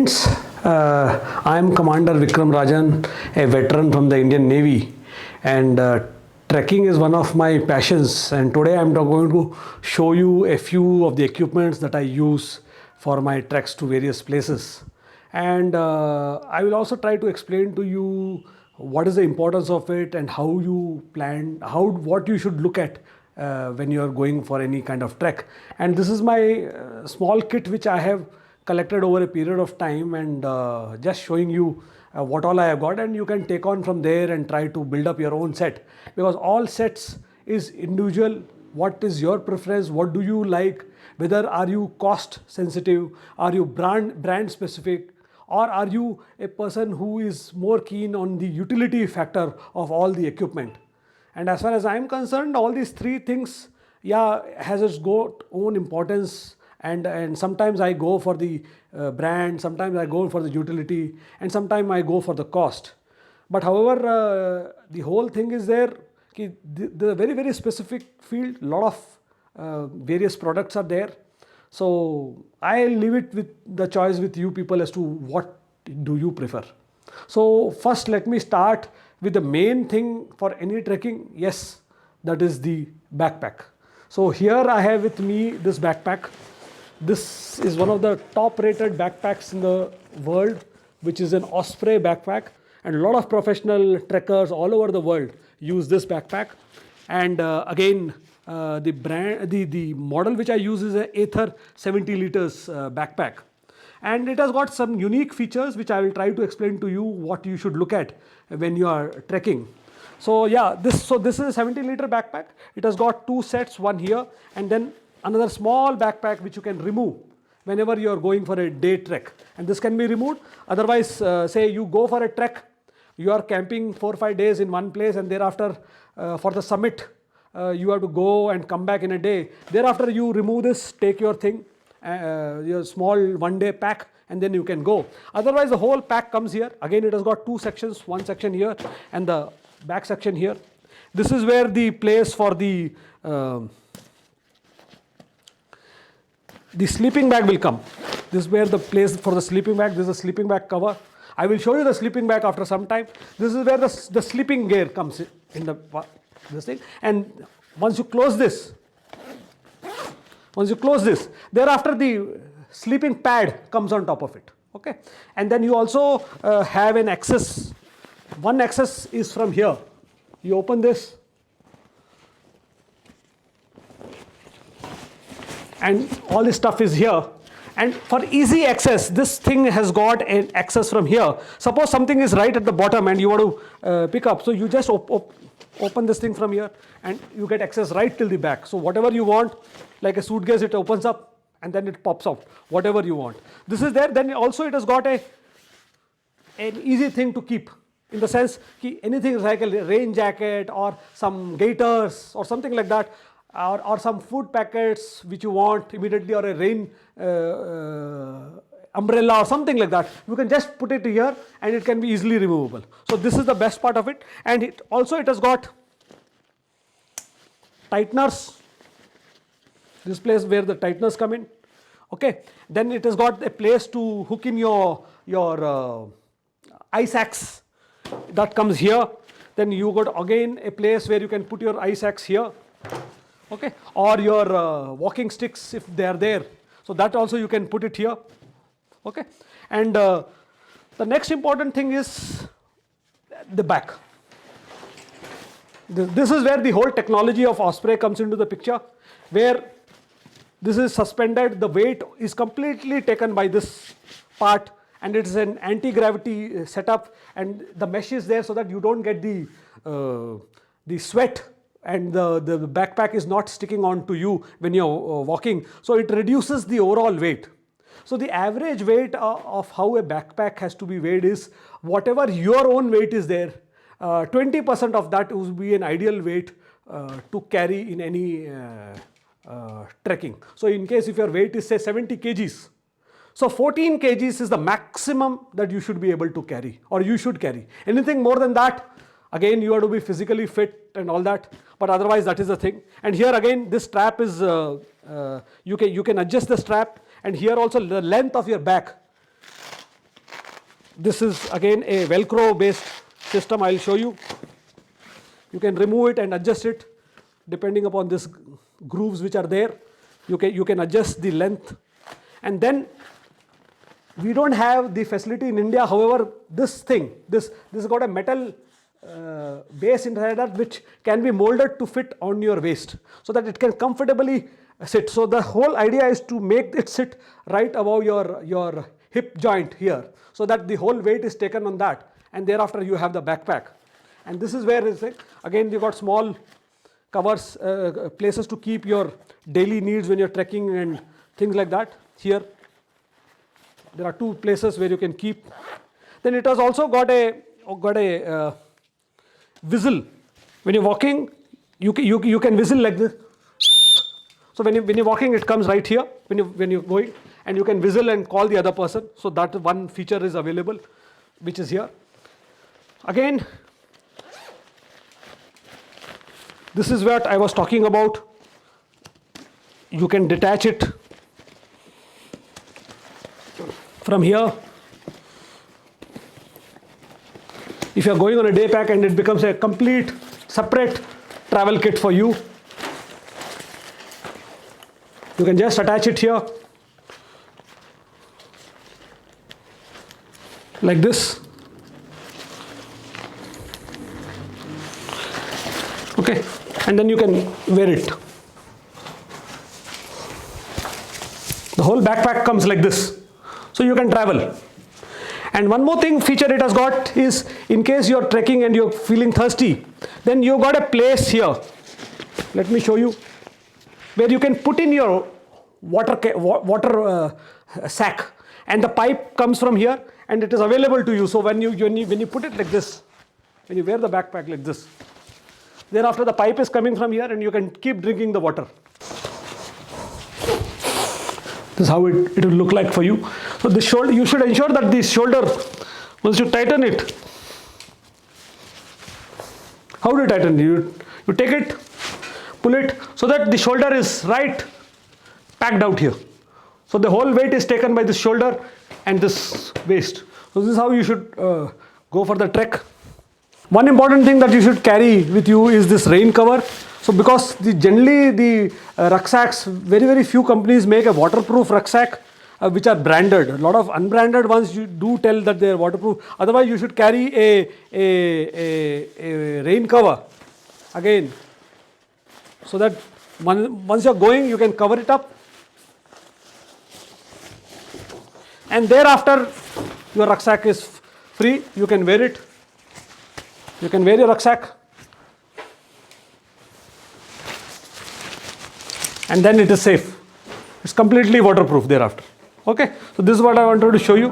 Friends, I am Commander Vikram Rajan, a veteran from the Indian Navy, and trekking is one of my passions. And today I am going to show you a few of the equipments that I use for my treks to various places. And I will also try to explain to you what is the importance of it and how you plan, what you should look at when you are going for any kind of trek. And this is my small kit which I have collected over a period of time, and just showing you what all I have got, and you can take on from there and try to build up your own set, because all sets is individual. What is your preference? What do you like? Whether are you cost sensitive? Are you brand specific? Or are you a person who is more keen on the utility factor of all the equipment? And as far as I am concerned, all these three things, has its own importance. And sometimes I go for the brand, sometimes I go for the utility, and sometimes I go for the cost. But however, the whole thing is there, the very, very specific field, lot of various products are there. So I leave it with the choice with you people as to what do you prefer. So first let me start with the main thing for any trekking. Yes, that is the backpack. So here I have with me this backpack. This is one of the top rated backpacks in the world, which is an Osprey backpack, and a lot of professional trekkers all over the world use this backpack. And again, the model which I use is a Aether 70 liters backpack, and it has got some unique features which I will try to explain to you what you should look at when you are trekking. So this is a 70-liter backpack. It has got two sets, one here and then another small backpack which you can remove whenever you are going for a day trek, and this can be removed. Otherwise, say you go for a trek, you are camping 4 or 5 days in one place, and thereafter for the summit you have to go and come back in a day. Thereafter you remove this, take your thing, your small one-day pack, and then you can go. Otherwise the whole pack comes here. Again, it has got two sections, one section here and the back section here. This is where the place for the sleeping bag will come. This is where the place for the sleeping bag. This is a sleeping bag cover. I will show you the sleeping bag after some time. This is where the sleeping gear comes in this thing. And once you close this, thereafter the sleeping pad comes on top of it. Okay, and then you also have an access. One access is from here. You open this, and all this stuff is here. And for easy access, this thing has got an access from here. Suppose something is right at the bottom and you want to pick up, so you just open this thing from here and you get access right till the back. So whatever you want, like a suitcase, it opens up and then it pops out, whatever you want. This is there. Then also it has got an easy thing to keep, in the sense anything like a rain jacket or some gaiters or something like that, or some food packets which you want immediately, or a rain umbrella or something like that, you can just put it here and it can be easily removable. So this is the best part of it. And it has got tighteners, this place where the tighteners come in. Okay, then it has got a place to hook in your ice axe, that comes here. Then you got again a place where you can put your ice axe here. Okay, or your walking sticks if they are there, so that also you can put it here. Okay, and the next important thing is the back. This is where the whole technology of Osprey comes into the picture, where this is suspended, the weight is completely taken by this part, and it is an anti-gravity setup, and the mesh is there so that you don't get the sweat, and the backpack is not sticking on to you when you're walking. So it reduces the overall weight. So the average weight of how a backpack has to be weighed is whatever your own weight is there, 20% of that would be an ideal weight to carry in any trekking. So in case if your weight is say 70 kgs, so 14 kgs is the maximum that you should be able to carry, or you should carry. Anything more than that, again you have to be physically fit and all that, but otherwise that is the thing. And here again this strap is, you can adjust the strap, and here also the length of your back this is again a Velcro based system. I'll show you. You can remove it and adjust it depending upon this grooves which are there. You can adjust the length, and then we don't have the facility in India. However, this has got a metal base inside that which can be molded to fit on your waist so that it can comfortably sit. So the whole idea is to make it sit right above your hip joint here, so that the whole weight is taken on that, and thereafter you have the backpack. And this is where it's again you got small covers, places to keep your daily needs when you're trekking and things like that. Here there are two places where you can keep. Then it has also got a whistle. When you're walking, you can whistle like this. So when you're walking, it comes right here. When you're going, and you can whistle and call the other person. So that one feature is available, which is here. Again, this is what I was talking about. You can detach it from here. If you are going on a day pack, and it becomes a complete separate travel kit for you, you can just attach it here like this. Okay, and then you can wear it. The whole backpack comes like this, so you can travel. And one more feature it has got is, in case you're trekking and you're feeling thirsty, then you got a place here. Let me show you, where you can put in your water sack, and the pipe comes from here, and it is available to you. So when you put it like this, when you wear the backpack like this, thereafter the pipe is coming from here, and you can keep drinking the water. This is how it will look like for you. So the shoulder, you should ensure that the shoulder, once you tighten it, how do you tighten it? You take it, pull it, so that the shoulder is right packed out here. So the whole weight is taken by this shoulder and this waist. So this is how you should go for the trek. One important thing that you should carry with you is this rain cover. So because generally the rucksacks, very few companies make a waterproof rucksack which are branded. A lot of unbranded ones you do tell that they are waterproof. Otherwise you should carry a rain cover again, so that once you're going, you can cover it up, and thereafter your rucksack is free. You can wear it. You can wear your rucksack, and then it is safe. It's completely waterproof thereafter. Okay, so this is what I wanted to show you.